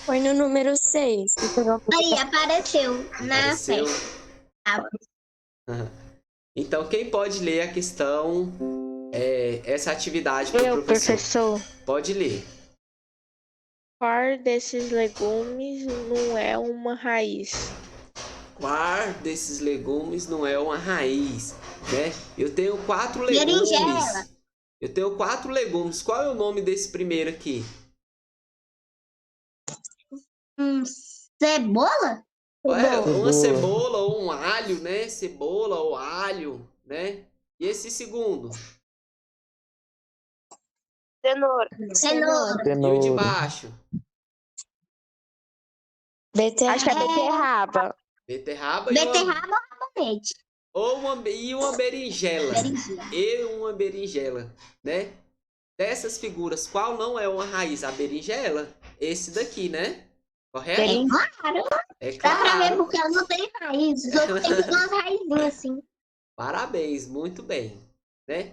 Foi no número 6. Aí, apareceu na Apareceu. festa. Ah, Então, quem pode ler a questão, essa atividade para o Eu, professor. Pode ler. Qual desses legumes não é uma raiz? Qual desses legumes não é uma raiz, né? Eu tenho 4 legumes. Berinjela. Eu tenho 4 legumes. Qual é o nome desse primeiro aqui? Cebola? Uma cebola ou um alho, né? Cebola ou alho, né? E esse segundo? Cenoura. E o de baixo? Acho que é beterraba. Beterraba Beterraba ou rabanete? e uma berinjela. Berinjela. E uma berinjela, né? Dessas figuras, qual não é uma raiz? A berinjela. Esse daqui, né? Correto? Claro. É Dá pra ver claro. porque ela não tem raiz. Os outros têm umas raizinhas assim. Parabéns, muito bem, né?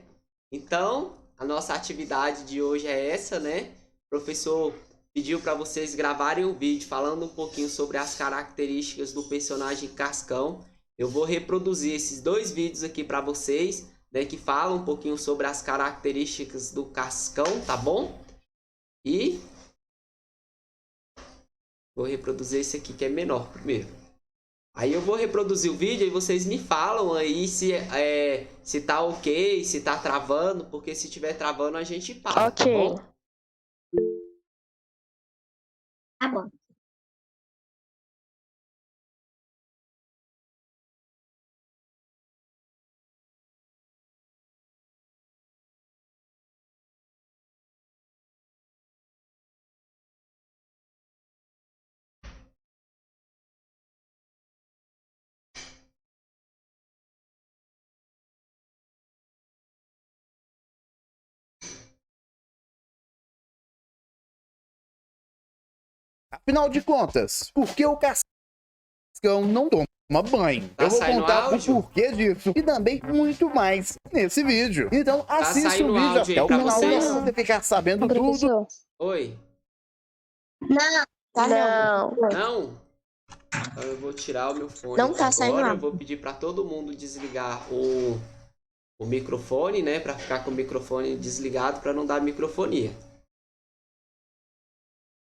Então, a nossa atividade de hoje é essa, né? O professor pediu para vocês gravarem um vídeo falando um pouquinho sobre as características do personagem Cascão. Eu vou reproduzir esses 2 vídeos aqui para vocês, né, que falam um pouquinho sobre as características do Cascão, tá bom? E vou reproduzir esse aqui que é menor primeiro. Aí eu vou reproduzir o vídeo e vocês me falam aí se tá ok, se tá travando, porque se tiver travando a gente para, Ok. tá bom? Tá bom. Afinal de contas, por que o Cascão não toma banho? Tá Eu vou saindo contar o áudio? porquê disso e também muito mais nesse vídeo. Então assista o saindo vídeo áudio aí até o pra final vocês? pra você ficar sabendo tudo. Professor. Oi? Não, Não. Não? Então eu vou tirar o meu fone Não aqui tá saindo agora. Eu áudio. vou pedir para todo mundo desligar o microfone, né? Para ficar com o microfone desligado, para não dar microfonia.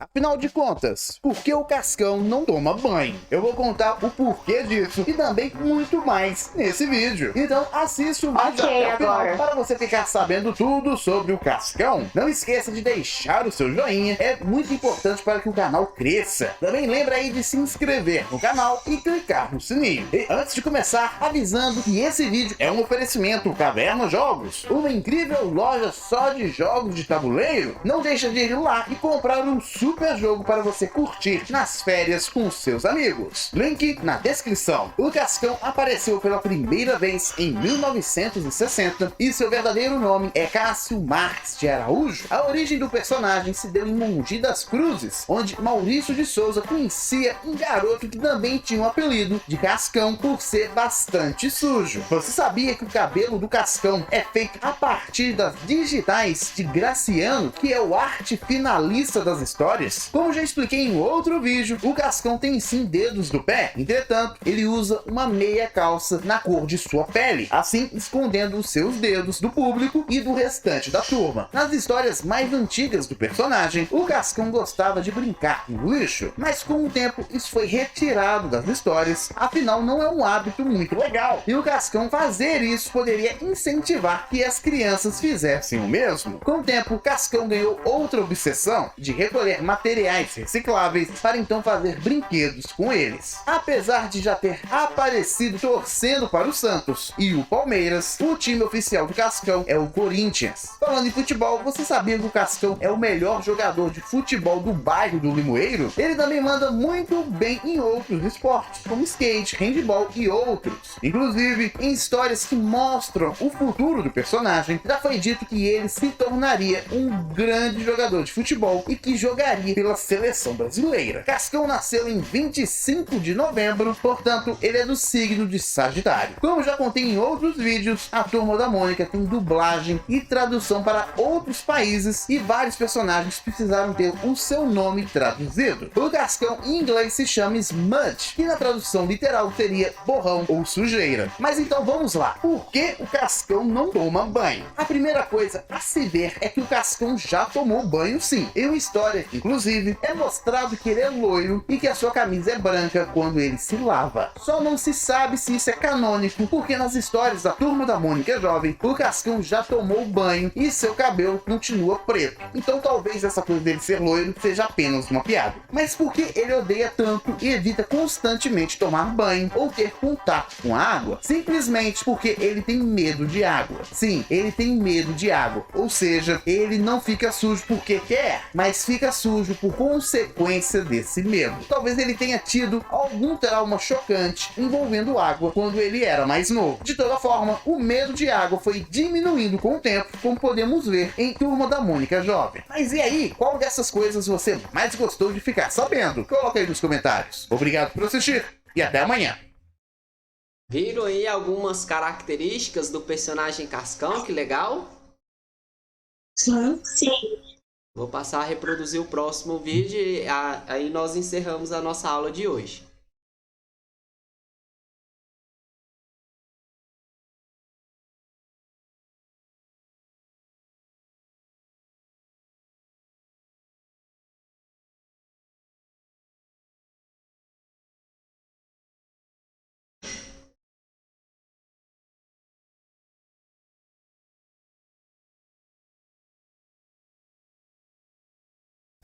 Afinal de contas, por que o Cascão não toma banho? Eu vou contar o porquê disso e também muito mais nesse vídeo. Então assiste o vídeo Ok, até o final agora. para você ficar sabendo tudo sobre o Cascão. Não esqueça de deixar o seu joinha, é muito importante para que o canal cresça. Também lembra aí de se inscrever no canal e clicar no sininho. E antes de começar, avisando que esse vídeo é um oferecimento Caverna Jogos, uma incrível loja só de jogos de tabuleiro. Não deixa de ir lá e comprar um super jogo para você curtir nas férias com seus amigos. Link na descrição. O Cascão apareceu pela primeira vez em 1960 e seu verdadeiro nome é Cássio Marques de Araújo. A origem do personagem se deu em Mogi das Cruzes, onde Maurício de Souza conhecia um garoto que também tinha o apelido de Cascão por ser bastante sujo. Você sabia que o cabelo do Cascão é feito a partir das digitais de Graciano, que é o arte finalista das histórias? Como já expliquei em outro vídeo, o Cascão tem sim dedos do pé, entretanto, ele usa uma meia calça na cor de sua pele, assim escondendo os seus dedos do público e do restante da turma. Nas histórias mais antigas do personagem, o Cascão gostava de brincar no lixo, mas com o tempo isso foi retirado das histórias, afinal não é um hábito muito legal, e o Cascão fazer isso poderia incentivar que as crianças fizessem o mesmo. Com o tempo, o Cascão ganhou outra obsessão de recolher materiais recicláveis para então fazer brinquedos com eles. Apesar de já ter aparecido torcendo para o Santos e o Palmeiras, o time oficial do Cascão é o Corinthians. Falando em futebol, você sabia que o Cascão é o melhor jogador de futebol do bairro do Limoeiro? Ele também manda muito bem em outros esportes, como skate, handball e outros. Inclusive, em histórias que mostram o futuro do personagem, já foi dito que ele se tornaria um grande jogador de futebol e que jogaria jogaria pela seleção brasileira. Cascão nasceu em 25 de novembro, portanto, ele é do signo de Sagitário. Como já contei em outros vídeos, a Turma da Mônica tem dublagem e tradução para outros países e vários personagens precisaram ter o seu nome traduzido. O Cascão em inglês se chama Smudge, que na tradução literal seria borrão ou sujeira. Mas então vamos lá. Por que o Cascão não toma banho? A primeira coisa a se ver é que o Cascão já tomou banho sim. Em uma história, inclusive, é mostrado que ele é loiro e que a sua camisa é branca quando ele se lava. Só não se sabe se isso é canônico, porque nas histórias da Turma da Mônica Jovem, o Cascão já tomou banho e seu cabelo continua preto. Então talvez essa coisa dele ser loiro seja apenas uma piada. Mas por que ele odeia tanto e evita constantemente tomar banho ou ter contato com a água? Simplesmente porque ele tem medo de água. Sim, ele tem medo de água. Ou seja, ele não fica sujo porque quer, mas fica sujo por consequência desse medo. Talvez ele tenha tido algum trauma chocante envolvendo água quando ele era mais novo. De toda forma, o medo de água foi diminuindo com o tempo, como podemos ver em Turma da Mônica Jovem. Mas e aí, qual dessas coisas você mais gostou de ficar sabendo? Coloca aí nos comentários. Obrigado por assistir e até amanhã. Viram aí algumas características do personagem Cascão? Que legal! Sim. Vou passar a reproduzir o próximo vídeo e aí nós encerramos a nossa aula de hoje.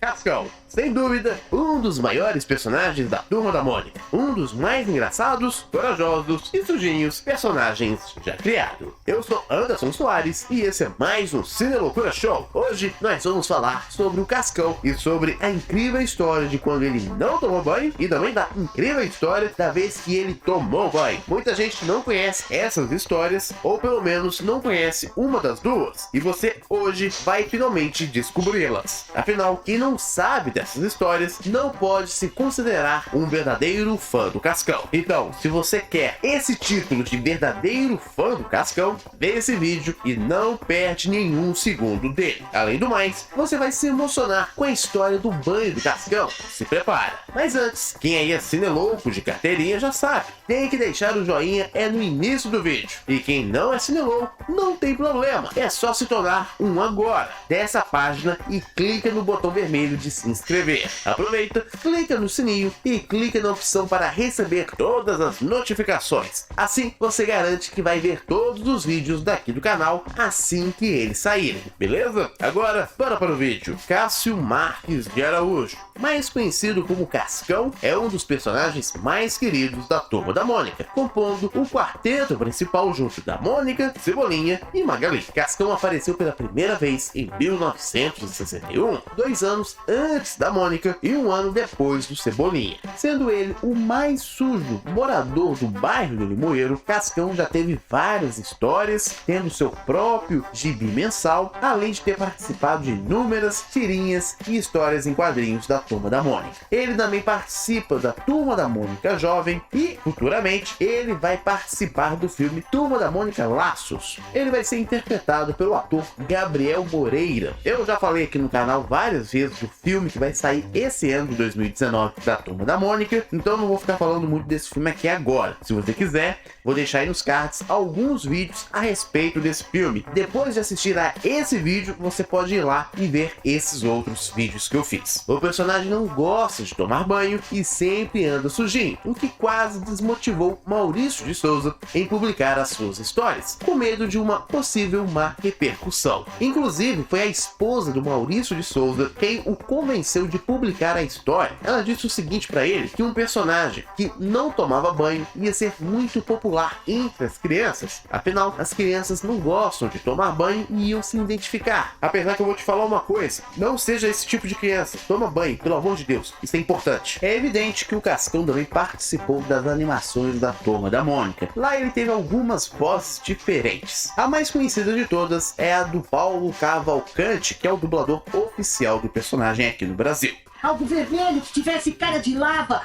Cascão, sem dúvida, um dos maiores personagens da Turma da Mônica. Um dos mais engraçados, corajosos e sujinhos personagens já criados. Eu sou Anderson Soares e esse é mais um Cine Loucura Show. Hoje nós vamos falar sobre o Cascão e sobre a incrível história de quando ele não tomou banho e também da incrível história da vez que ele tomou banho. Muita gente não conhece essas histórias, ou pelo menos não conhece uma das duas, e você hoje vai finalmente descobri-las. Afinal, quem não sabe dessas histórias não pode se considerar um verdadeiro fã do Cascão. Então, se você quer esse título de verdadeiro fã do Cascão, vê esse vídeo e não perde nenhum segundo dele. Além do mais, você vai se emocionar com a história do banho do Cascão. Se prepara! Mas antes, quem aí é cinelouco de carteirinha já sabe, tem que deixar o joinha no início do vídeo. E quem não é cinelouco, não tem problema, é só se tornar um agora. Dessa página e clica no botão vermelho de se inscrever. Aproveita, clica no sininho e clica na opção para receber todas as notificações. Assim você garante que vai ver todos os vídeos daqui do canal assim que eles saírem, beleza? Agora, bora para o vídeo. Cássio Marques de Araújo, mais conhecido como Cascão, é um dos personagens mais queridos da Turma da Mônica, compondo o quarteto principal junto da Mônica, Cebolinha e Magali. Cascão apareceu pela primeira vez em 1961, 2 anos antes da Mônica e 1 ano depois do Cebolinha. Sendo ele o mais sujo morador do bairro do Limoeiro, Cascão já teve várias histórias, tendo seu próprio gibi mensal, além de ter participado de inúmeras tirinhas e histórias em quadrinhos da Turma da Mônica. Ele também participa da Turma da Mônica Jovem e, futuramente, ele vai participar do filme Turma da Mônica Laços. Ele vai ser interpretado pelo ator Gabriel Moreira. Eu já falei aqui no canal várias vezes do filme que vai sair esse ano de 2019 da Turma da Mônica, então não vou ficar falando muito desse filme aqui agora. Se você quiser, vou deixar aí nos cards alguns vídeos a respeito desse filme. Depois de assistir a esse vídeo, você pode ir lá e ver esses outros vídeos que eu fiz. O personagem não gosta de tomar banho e sempre anda sujinho, o que quase desmotivou Maurício de Souza em publicar as suas histórias, com medo de uma possível má repercussão. Inclusive, foi a esposa do Maurício de Souza quem o convenceu de publicar a história. Ela disse o seguinte para ele, que um personagem que não tomava banho ia ser muito popular entre as crianças, afinal as crianças não gostam de tomar banho e iam se identificar. Apesar que eu vou te falar uma coisa, não seja esse tipo de criança, toma banho, pelo amor de Deus, isso é importante. É evidente que o Cascão também participou das animações da Turma da Mônica. Lá ele teve algumas vozes diferentes. A mais conhecida de todas é a do Paulo Cavalcante, que é o dublador oficial do personagem aqui no Brasil. Algo vermelho que tivesse cara de lava.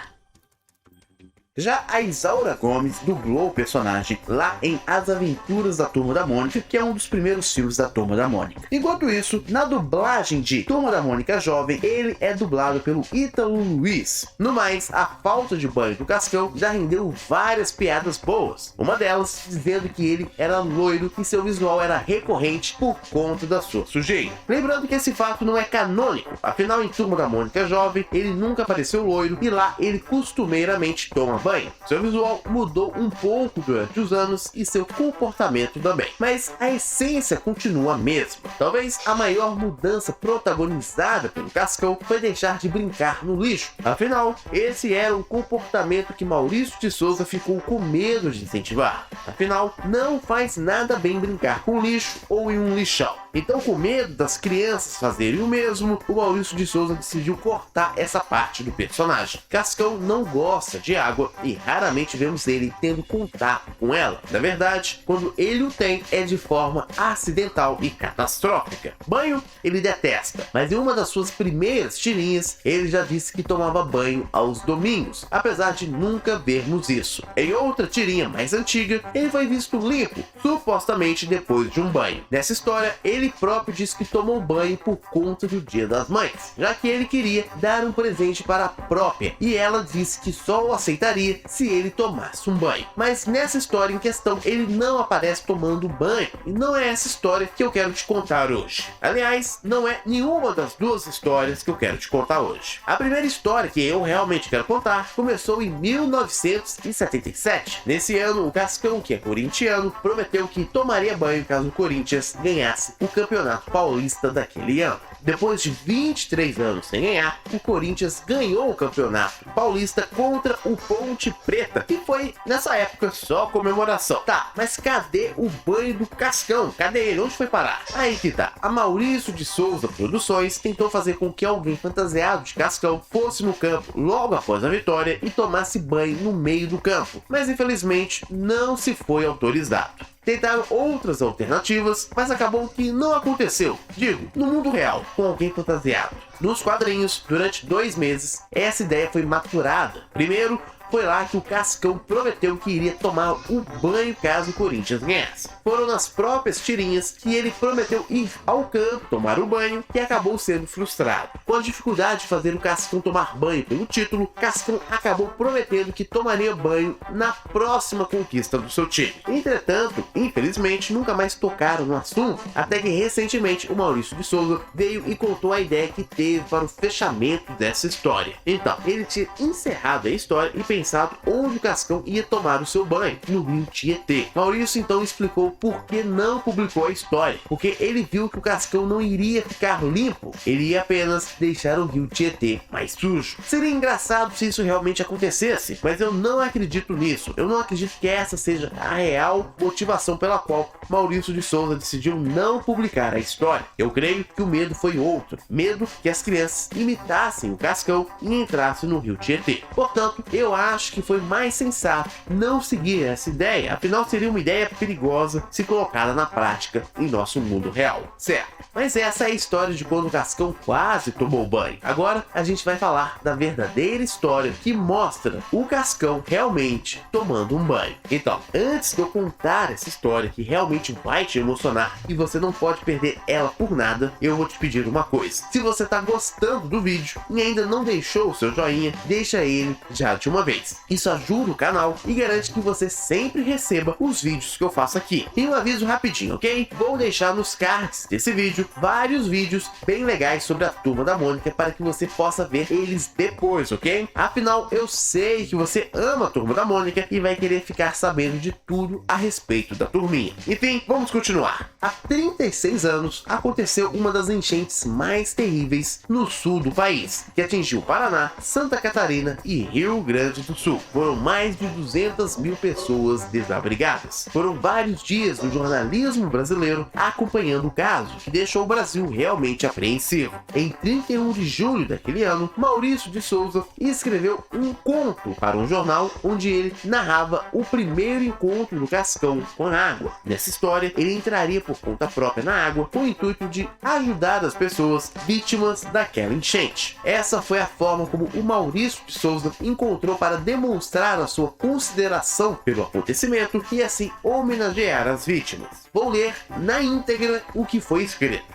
Já a Isaura Gomes dublou o personagem lá em As Aventuras da Turma da Mônica, que é um dos primeiros filmes da Turma da Mônica. Enquanto isso, na dublagem de Turma da Mônica Jovem, ele é dublado pelo Ítalo Luiz. No mais, a falta de banho do Cascão já rendeu várias piadas boas. Uma delas dizendo que ele era loiro e seu visual era recorrente por conta da sua sujeira. Lembrando que esse fato não é canônico, afinal em Turma da Mônica Jovem, ele nunca apareceu loiro e lá ele costumeiramente toma banho. Seu visual mudou um pouco durante os anos e seu comportamento também, mas a essência continua a mesma. Talvez a maior mudança protagonizada pelo Cascão foi deixar de brincar no lixo. Afinal, esse era um comportamento que Maurício de Souza ficou com medo de incentivar. Afinal, não faz nada bem brincar com lixo ou em um lixão. Então, com medo das crianças fazerem o mesmo, o Maurício de Souza decidiu cortar essa parte do personagem. Cascão não gosta de água e raramente vemos ele tendo contato com ela. Na verdade, quando ele o tem, é de forma acidental e catastrófica. Banho ele detesta, mas em uma das suas primeiras tirinhas, ele já disse que tomava banho aos domingos, apesar de nunca vermos isso. Em outra tirinha mais antiga, ele foi visto limpo, supostamente depois de um banho. Nessa história, ele próprio disse que tomou banho por conta do Dia das Mães, já que ele queria dar um presente para a própria, e ela disse que só o aceitaria se ele tomasse um banho. Mas nessa história em questão, ele não aparece tomando banho, e não é essa história que eu quero te contar hoje. Aliás, não é nenhuma das duas histórias que eu quero te contar hoje. A primeira história que eu realmente quero contar começou em 1977. Nesse ano, o Cascão, que é corintiano, prometeu que tomaria banho caso o Corinthians ganhasse o Campeonato Paulista daquele ano. Depois de 23 anos sem ganhar, o Corinthians ganhou o Campeonato Paulista contra o Ponte Preta, e foi nessa época só comemoração. Tá, mas cadê o banho do Cascão? Cadê ele? Onde foi parar? Aí que tá. A Maurício de Souza Produções tentou fazer com que alguém fantasiado de Cascão fosse no campo logo após a vitória e tomasse banho no meio do campo, mas infelizmente não se foi autorizado. Tentaram outras alternativas, mas acabou que não aconteceu. Digo, no mundo real, com alguém fantasiado. Nos quadrinhos, durante 2 meses, essa ideia foi maturada. Primeiro, foi lá que o Cascão prometeu que iria tomar o banho caso o Corinthians ganhasse. Foram nas próprias tirinhas que ele prometeu ir ao campo tomar o banho e acabou sendo frustrado. Com a dificuldade de fazer o Cascão tomar banho pelo título, Cascão acabou prometendo que tomaria banho na próxima conquista do seu time. Entretanto, infelizmente, nunca mais tocaram no assunto, até que recentemente o Maurício de Souza veio e contou a ideia que teve para o fechamento dessa história. Então, ele tinha encerrado a história e pensado onde o Cascão ia tomar o seu banho, no rio Tietê. Maurício então explicou por que não publicou a história, porque ele viu que o Cascão não iria ficar limpo, ele ia apenas deixar o rio Tietê mais sujo. Seria engraçado se isso realmente acontecesse, mas eu não acredito nisso. Eu não acredito que essa seja a real motivação pela qual Maurício de Souza decidiu não publicar a história. Eu creio que o medo foi outro, medo que as crianças imitassem o Cascão e entrassem no rio Tietê. Portanto, eu acho que foi mais sensato não seguir essa ideia, afinal seria uma ideia perigosa se colocada na prática em nosso mundo real, certo? Mas essa é a história de quando o Cascão quase tomou banho. Agora a gente vai falar da verdadeira história que mostra o Cascão realmente tomando um banho. Então, antes de eu contar essa história que realmente vai te emocionar e você não pode perder ela por nada, eu vou te pedir uma coisa. Se você tá gostando do vídeo e ainda não deixou o seu joinha, deixa ele já de uma vez. Isso ajuda o canal e garante que você sempre receba os vídeos que eu faço aqui. E um aviso rapidinho, ok? Vou deixar nos cards desse vídeo vários vídeos bem legais sobre a Turma da Mônica para que você possa ver eles depois, ok? Afinal, eu sei que você ama a Turma da Mônica e vai querer ficar sabendo de tudo a respeito da turminha. Enfim, vamos continuar. Há 36 anos aconteceu uma das enchentes mais terríveis no sul do país, que atingiu Paraná, Santa Catarina e Rio Grande do do Sul. Foram mais de 200 mil pessoas desabrigadas. Foram vários dias do jornalismo brasileiro acompanhando o caso, que deixou o Brasil realmente apreensivo. Em 31 de julho daquele ano, Maurício de Souza escreveu um conto para um jornal onde ele narrava o primeiro encontro do Cascão com a água. Nessa história, ele entraria por conta própria na água com o intuito de ajudar as pessoas vítimas daquela enchente. Essa foi a forma como o Maurício de Souza encontrou para demonstrar a sua consideração pelo acontecimento e assim homenagear as vítimas. Vou ler na íntegra o que foi escrito.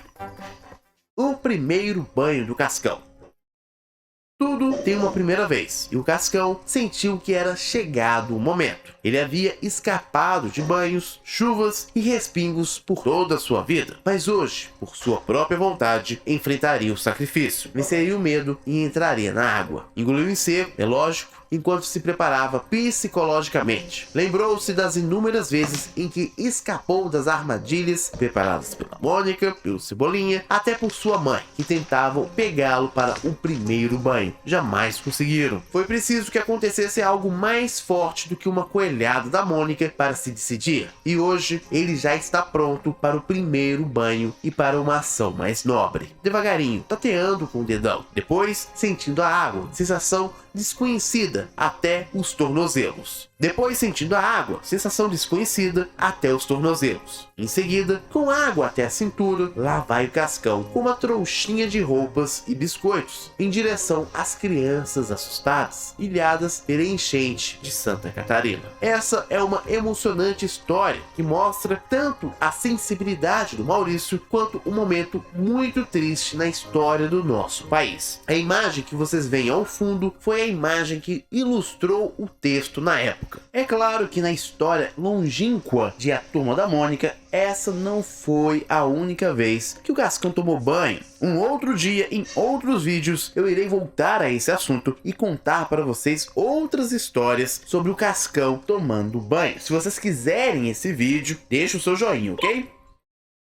O primeiro banho do Cascão. Tudo tem uma primeira vez, e o Cascão sentiu que era chegado o momento. Ele havia escapado de banhos, chuvas e respingos por toda a sua vida, mas hoje, por sua própria vontade, enfrentaria o sacrifício, venceria o medo e entraria na água. Engoliu em seco, é lógico, enquanto se preparava psicologicamente. Lembrou-se das inúmeras vezes em que escapou das armadilhas preparadas pela Mônica, pelo Cebolinha, até por sua mãe, que tentavam pegá-lo para o primeiro banho. Jamais conseguiram. Foi preciso que acontecesse algo mais forte do que uma coelhada da Mônica para se decidir. E hoje ele já está pronto para o primeiro banho e para uma ação mais nobre. Devagarinho, tateando com o dedão. Depois, sentindo a água, sensação desconhecida até os tornozelos. Depois, sentindo a água, sensação desconhecida até os tornozelos. Em seguida, com água até a cintura, lá vai o Cascão com uma trouxinha de roupas e biscoitos em direção às crianças assustadas, ilhadas pela enchente de Santa Catarina. Essa é uma emocionante história que mostra tanto a sensibilidade do Maurício quanto um momento muito triste na história do nosso país. A imagem que vocês veem ao fundo foi a imagem que ilustrou o texto na época. É claro que na história longínqua de A Turma da Mônica, essa não foi a única vez que o Cascão tomou banho. Um outro dia, em outros vídeos, eu irei voltar a esse assunto e contar para vocês outras histórias sobre o Cascão tomando banho. Se vocês quiserem esse vídeo, deixa o seu joinha, ok?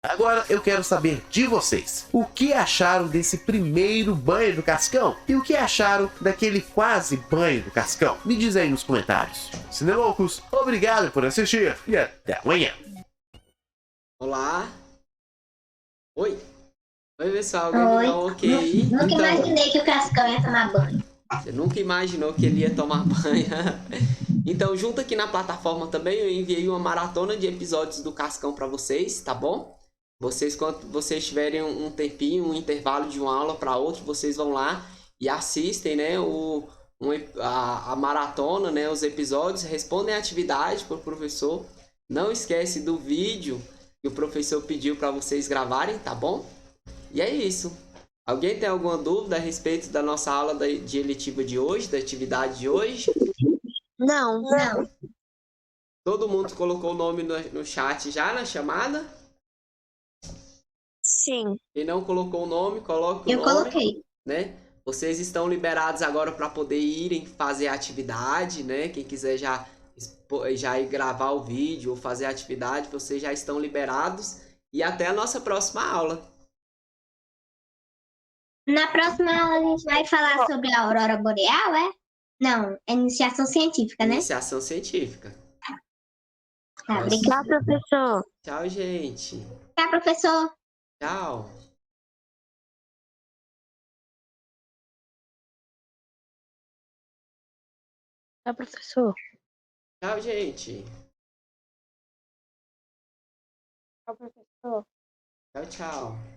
Agora eu quero saber de vocês. O que acharam desse primeiro banho do Cascão? E o que acharam daquele quase banho do Cascão? Me diz aí nos comentários. Cineloucos, obrigado por assistir e até amanhã. Olá. Oi. Oi, pessoal. Alguém me dá um ok aí? Nunca imaginei que o Cascão ia tomar banho. Você nunca imaginou que ele ia tomar banho? Então, junto aqui na plataforma também, eu enviei uma maratona de episódios do Cascão para vocês, tá bom? Vocês, quando vocês tiverem um tempinho, um intervalo de uma aula para outra, vocês vão lá e assistem, né, a maratona, né, os episódios, respondem a atividade para o professor. Não esquece do vídeo que o professor pediu para vocês gravarem, tá bom? E é isso. Alguém tem alguma dúvida a respeito da nossa aula de eletiva de hoje, da atividade de hoje? Não. Todo mundo colocou o nome no chat já, na chamada? Sim. Quem não colocou o nome, coloque o Eu nome. coloquei. Né? Vocês estão liberados agora para poder irem fazer a atividade, né? Quem quiser já ir gravar o vídeo ou fazer a atividade, vocês já estão liberados. E até a nossa próxima aula. Na próxima aula a gente vai falar sobre a aurora boreal, é? Não, é iniciação científica, né? Iniciação científica. Tá, Nossa. obrigada. Tchau, professor. Tchau, gente. Tá, professor? Tchau. Tchau, professor. Tchau, gente. Tchau, professor. Tchau, tchau.